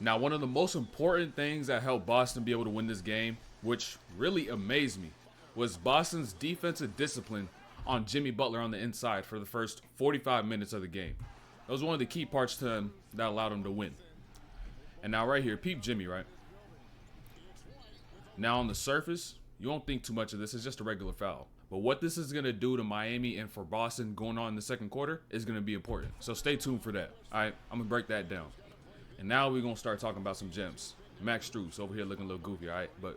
Now, one of the most important things that helped Boston be able to win this game, which really amazed me, was Boston's defensive discipline on Jimmy Butler on the inside for the first 45 minutes of the game. That was one of the key parts to him that allowed him to win. And now right here, peep Jimmy, right? Now on the surface, you won't think too much of this. It's just a regular foul. But what this is going to do to Miami and for Boston going on in the second quarter is going to be important. So stay tuned for that. All right, I'm going to break that down. And now we're going to start talking about some gems. Max Strus over here looking a little goofy, all right? But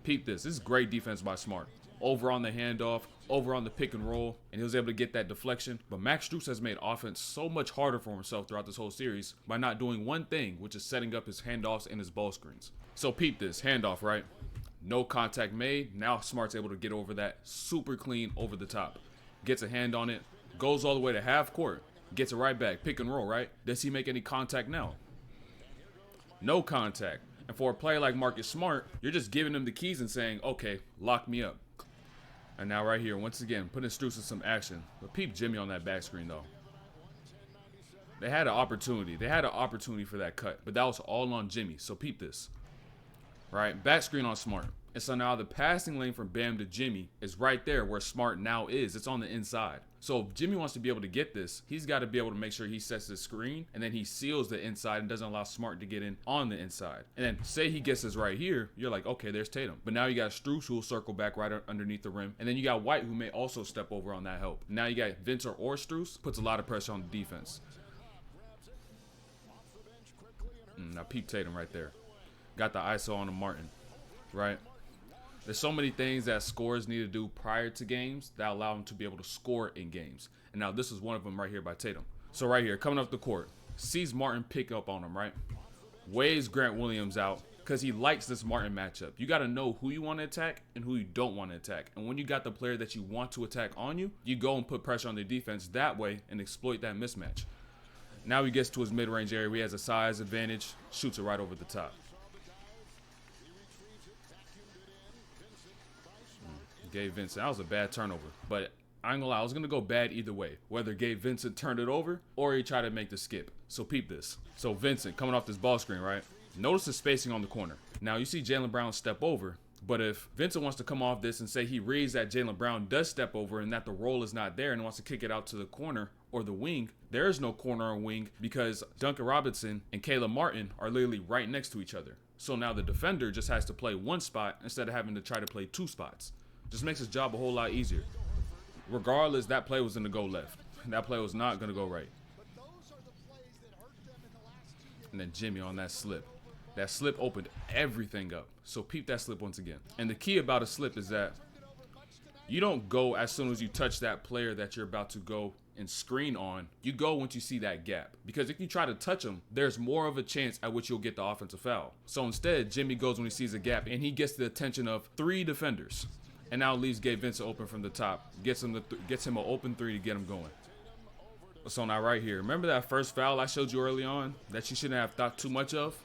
peep this. This is great defense by Smart. Over on the handoff, over on the pick and roll, and he was able to get that deflection. But Max Strus has made offense so much harder for himself throughout this whole series by not doing one thing, which is setting up his handoffs and his ball screens. So peep this. Handoff, right? No contact made. Now Smart's able to get over that super clean over the top. Gets a hand on it. Goes all the way to half court. Gets it right back. Pick and roll, right? Does he make any contact now? No contact. And for a player like Marcus Smart, you're just giving him the keys and saying, okay, lock me up. And now right here, once again, putting Strus in some action. But peep Jimmy on that back screen, though. They had an opportunity. They had an opportunity for that cut. But that was all on Jimmy. So peep this. Right? Back screen on Smart. And so now the passing lane from Bam to Jimmy is right there where Smart now is. It's on the inside. So if Jimmy wants to be able to get this, he's got to be able to make sure he sets the screen and then he seals the inside and doesn't allow Smart to get in on the inside. And then say he gets this right here, you're like, okay, there's Tatum. But now you got Strus who will circle back right underneath the rim. And then you got White who may also step over on that help. Now you got Vince or Strus, puts a lot of pressure on the defense. Now peep Tatum right there. Got the ISO on the Martin, right? There's so many things that scorers need to do prior to games that allow them to be able to score in games. And now this is one of them right here by Tatum. So right here, coming up the court, sees Martin pick up on him, right? Waves Grant Williams out because he likes this Martin matchup. You got to know who you want to attack and who you don't want to attack. And when you got the player that you want to attack on you, you go and put pressure on the defense that way and exploit that mismatch. Now he gets to his mid-range area. He has a size advantage, shoots it right over the top. Gabe Vincent. That was a bad turnover, but I ain't gonna lie, I was gonna go bad either way. Whether Gabe Vincent turned it over or he tried to make the skip. So peep this. So Vincent coming off this ball screen, right? Notice the spacing on the corner. Now you see Jaylen Brown step over, but if Vincent wants to come off this and say he reads that Jaylen Brown does step over and that the roll is not there and wants to kick it out to the corner or the wing, there is no corner or wing because Duncan Robinson and Caleb Martin are literally right next to each other. So now the defender just has to play one spot instead of having to try to play two spots. Just makes his job a whole lot easier. Regardless, that play was going to go left. That play was not going to go right. And then Jimmy on that slip. That slip opened everything up. So peep that slip once again. And the key about a slip is that you don't go as soon as you touch that player that you're about to go and screen on. You go once you see that gap. Because if you try to touch him, there's more of a chance at which you'll get the offensive foul. So instead, Jimmy goes when he sees a gap and he gets the attention of 3 defenders. And now leaves Gabe Vincent open from the top. Gets him an open 3 to get him going. So now right here, remember that first foul I showed you early on that you shouldn't have thought too much of?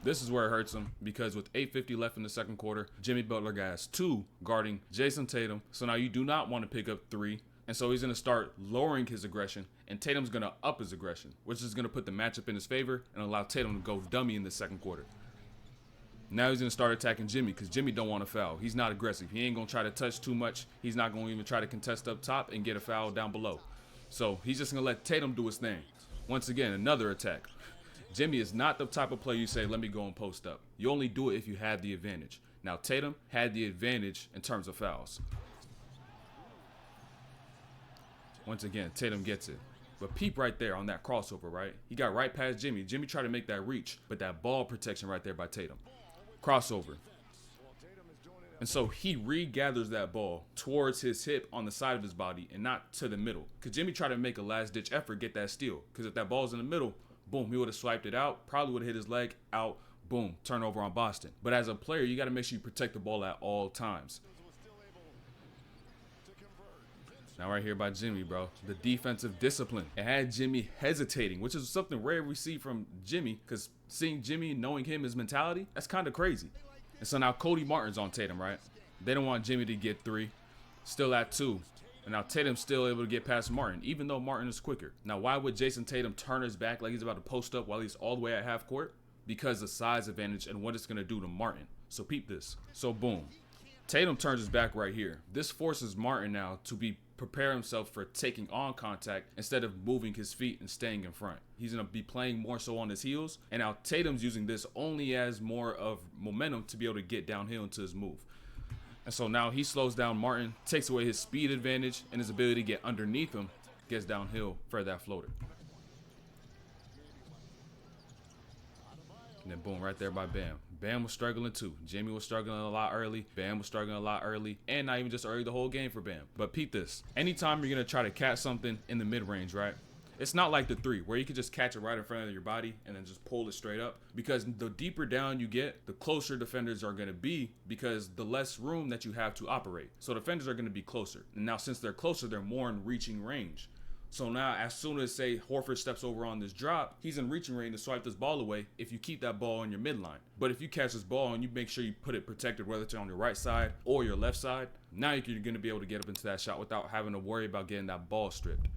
This is where it hurts him because with 8:50 left in the second quarter, Jimmy Butler got 2 guarding Jason Tatum. So now you do not want to pick up 3. And so he's going to start lowering his aggression, and Tatum's going to up his aggression, which is going to put the matchup in his favor and allow Tatum to go dummy in the second quarter. Now he's going to start attacking Jimmy because Jimmy don't want to foul. He's not aggressive. He ain't going to try to touch too much. He's not going to even try to contest up top and get a foul down below. So he's just going to let Tatum do his thing. Once again, another attack. Jimmy is not the type of player you say, let me go and post up. You only do it if you have the advantage. Now Tatum had the advantage in terms of fouls. Once again, Tatum gets it. But peep right there on that crossover, right? He got right past Jimmy. Jimmy tried to make that reach, but that ball protection right there by Tatum. Crossover. And so he regathers that ball towards his hip on the side of his body and not to the middle. Because Jimmy tried to make a last-ditch effort, get that steal. Because if that ball's in the middle, boom, he would have swiped it out, probably would have hit his leg out, boom, turnover on Boston. But as a player, you got to make sure you protect the ball at all times. Now right here by Jimmy, bro, the defensive discipline. It had Jimmy hesitating, which is something rare we see from Jimmy, because seeing Jimmy, knowing him, his mentality, that's kind of crazy. And so now Cody Martin's on Tatum, right? They don't want Jimmy to get 3, still at 2. And now Tatum's still able to get past Martin, even though Martin is quicker. Now, why would Jason Tatum turn his back like he's about to post up while he's all the way at half court? because of size advantage and what it's going to do to Martin. So peep this. So boom. Tatum turns his back right here. This forces Martin now to prepare himself for taking on contact instead of moving his feet and staying in front. He's going to be playing more so on his heels. And now Tatum's using this only as more of momentum to be able to get downhill into his move. And so now he slows down Martin, takes away his speed advantage and his ability to get underneath him, gets downhill for that floater. And then boom, right there by Bam. Bam was struggling too. Jimmy was struggling a lot early. Bam was struggling a lot early. And not even just early, the whole game for Bam. But peep this. Anytime you're going to try to catch something in the mid-range, right? It's not like the three, where you can just catch it right in front of your body and then just pull it straight up. Because the deeper down you get, the closer defenders are going to be, because the less room that you have to operate. So defenders are going to be closer. And now since they're closer, they're more in reaching range. So now, as soon as, say, Horford steps over on this drop, he's in reaching range to swipe this ball away if you keep that ball on your midline. But if you catch this ball and you make sure you put it protected, whether it's on your right side or your left side, now you're going to be able to get up into that shot without having to worry about getting that ball stripped.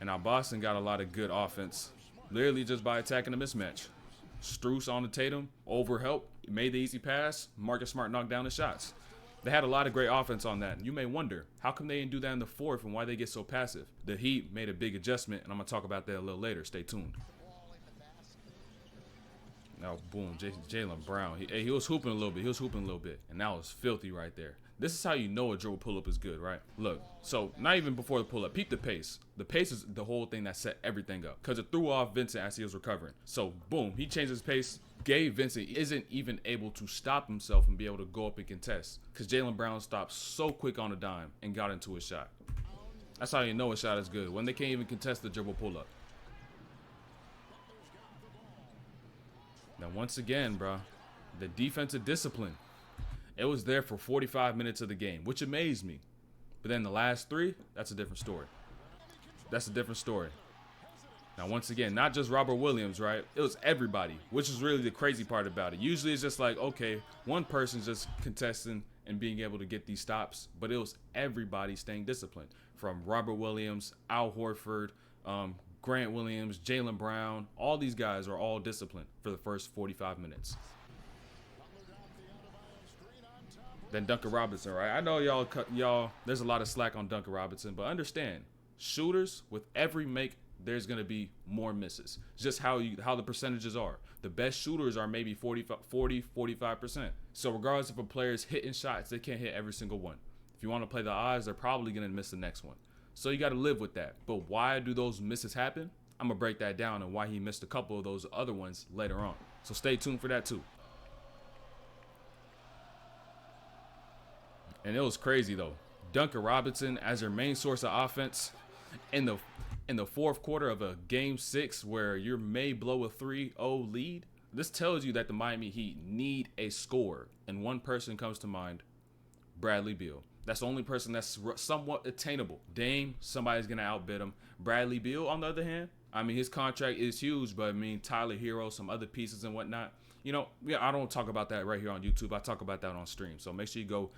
And now Boston got a lot of good offense, literally just by attacking the mismatch. Strus on the Tatum, over help, made the easy pass, Marcus Smart knocked down the shots. They had a lot of great offense on that. And you may wonder, how come they didn't do that in the fourth and why they get so passive? The Heat made a big adjustment, and I'm going to talk about that a little later. Stay tuned. Now, boom, Jaylen Brown. He was hooping a little bit. And that was filthy right there. This is how you know a dribble pull-up is good, right? Look, so not even before the pull-up, peep the pace. The pace is the whole thing that set everything up, because it threw off Vincent as he was recovering. So, boom, he changed his pace. Gabe Vincent isn't even able to stop himself and be able to go up and contest, because Jaylen Brown stopped so quick on a dime and got into a shot. That's how you know a shot is good, when they can't even contest the dribble pull-up. Now, once again, bro, the defensive discipline. It was there for 45 minutes of the game, which amazed me. But then the last three, that's a different story. That's a different story. Now, once again, not just Robert Williams, right? It was everybody, which is really the crazy part about it. Usually it's just like, okay, one person's just contesting and being able to get these stops, but it was everybody staying disciplined. From Robert Williams, Al Horford, Grant Williams, Jaylen Brown, all these guys are all disciplined for the first 45 minutes. Then Duncan Robinson, right? I know y'all, there's a lot of slack on Duncan Robinson, but understand, shooters, with every make, there's going to be more misses. Just how the percentages are. The best shooters are maybe 45%. So regardless if a player is hitting shots, they can't hit every single one. If you want to play the odds, they're probably going to miss the next one. So you got to live with that. But why do those misses happen? I'm going to break that down and why he missed a couple of those other ones later on. So stay tuned for that too. And it was crazy though. Duncan Robinson as your main source of offense in the fourth quarter of a game 6 where you may blow a 3-0 lead. This tells you that the Miami Heat need a scorer, and one person comes to mind, Bradley Beal. That's the only person that's somewhat attainable. Dame, somebody's gonna outbid him. Bradley Beal, on the other hand, I mean, his contract is huge, but I mean, Tyler Hero, some other pieces and whatnot. You know, yeah, I don't talk about that right here on YouTube. I talk about that on stream. So make sure you go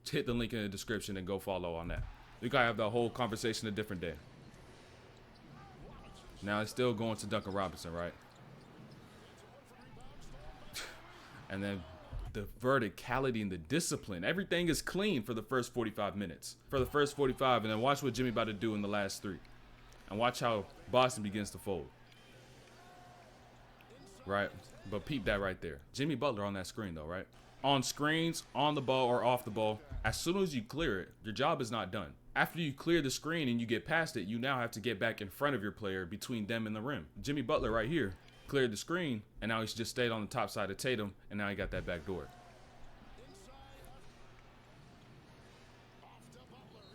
hit the link in the description and go follow on that. We gotta have the whole conversation a different day. Now it's still going to Duncan Robinson, right? And then the verticality and the discipline. Everything is clean for the first 45 minutes. For the first 45, and then watch what Jimmy about to do in the last 3. And watch how Boston begins to fold. Right? But peep that right there. Jimmy Butler on that screen though, right? On screens, on the ball, or off the ball, as soon as you clear it, your job is not done. After you clear the screen and you get past it, you now have to get back in front of your player between them and the rim. Jimmy Butler right here cleared the screen, and now he's just stayed on the top side of Tatum, and now he got that back door.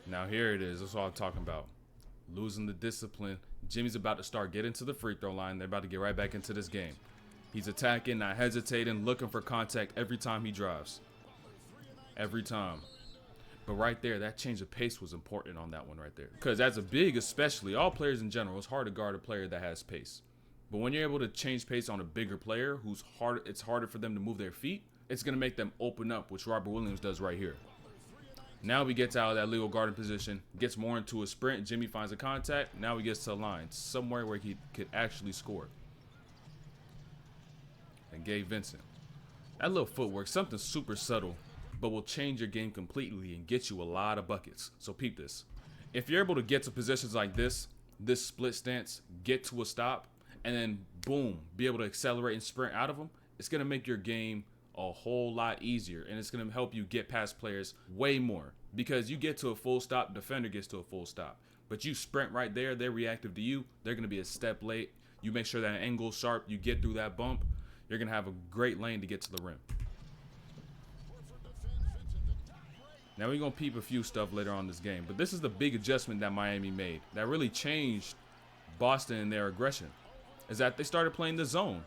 Now here it is. That's what I'm talking about. Losing the discipline. Jimmy's about to start getting to the free throw line. They're about to get right back into this game. He's attacking, not hesitating, looking for contact every time he drives. Every time. But right there, that change of pace was important on that one right there. Because as a big, especially, all players in general, it's hard to guard a player that has pace. But when you're able to change pace on a bigger player who's hard, it's harder for them to move their feet, it's going to make them open up, which Robert Williams does right here. Now he gets out of that legal guarding position, gets more into a sprint. Jimmy finds a contact. Now he gets to the line, somewhere where he could actually score. and Gabe Vincent. That little footwork, something super subtle, but will change your game completely and get you a lot of buckets. So peep this. If you're able to get to positions like this split stance, get to a stop, and then boom, be able to accelerate and sprint out of them, it's going to make your game a whole lot easier, and it's going to help you get past players way more, because you get to a full stop, defender gets to a full stop, but you sprint right there, they're reactive to you, they're going to be a step late. You make sure that angle's sharp, you get through that bump, you're going to have a great lane to get to the rim. Now we're going to peep a few stuff later on in this game, but this is the big adjustment that Miami made that really changed Boston and their aggression, is that they started playing the zone.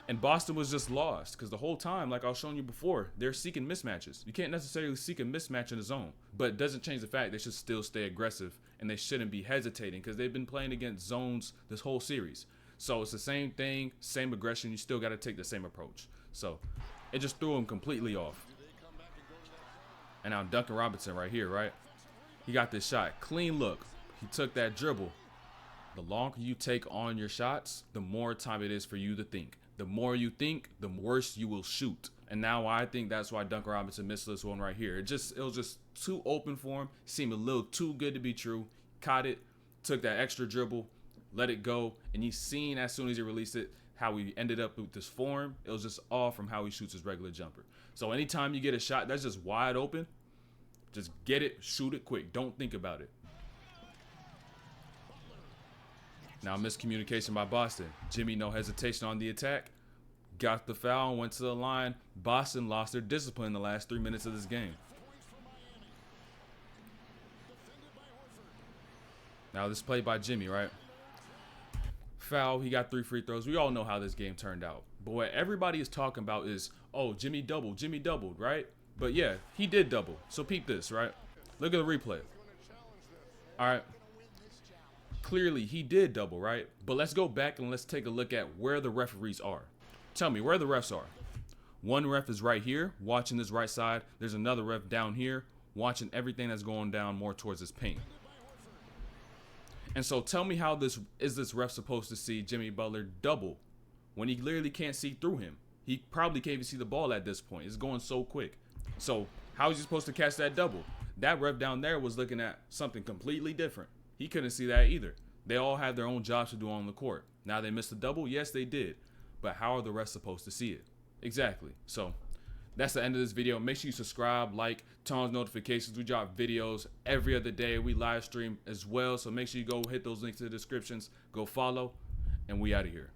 And Boston was just lost because the whole time, like I was showing you before, they're seeking mismatches. You can't necessarily seek a mismatch in the zone, but it doesn't change the fact they should still stay aggressive and they shouldn't be hesitating because they've been playing against zones this whole series. So it's the same thing, same aggression. You still got to take the same approach. So it just threw them completely off. And now Duncan Robinson right here, right? He got this shot. Clean look. He took that dribble. The longer you take on your shots, the more time it is for you to think. The more you think, the worse you will shoot. And now I think that's why Duncan Robinson missed this one right here. It was just too open for him. Seemed a little too good to be true. Caught it, took that extra dribble, let it go, and he's seen as soon as he released it how he ended up with this form. It was just off from how he shoots his regular jumper. So anytime you get a shot that's just wide open, just get it, shoot it quick. Don't think about it. Now miscommunication by Boston. Jimmy, no hesitation on the attack. Got the foul, went to the line. Boston lost their discipline in the last 3 minutes of this game. Now this play by Jimmy, right? Foul, he got 3 free throws. We all know how this game turned out. But what everybody is talking about is, oh, Jimmy doubled, right? But yeah, he did double. So peep this, right? Look at the replay. All right. Clearly, he did double, right? But let's go back and let's take a look at where the referees are. Tell me where the refs are. One ref is right here, watching this right side. There's another ref down here, watching everything that's going down more towards his paint. And so tell me how this ref supposed to see Jimmy Butler double when he literally can't see through him? He probably can't even see the ball at this point. It's going so quick. So how is he supposed to catch that double? That ref down there was looking at something completely different. He couldn't see that either. They all have their own jobs to do on the court. Now they missed the double. Yes, they did. But how are the refs supposed to see it? Exactly. So that's the end of this video. Make sure you subscribe, like, turn on notifications. We drop videos every other day. We live stream as well. So make sure you go hit those links in the descriptions. Go follow. And we out of here.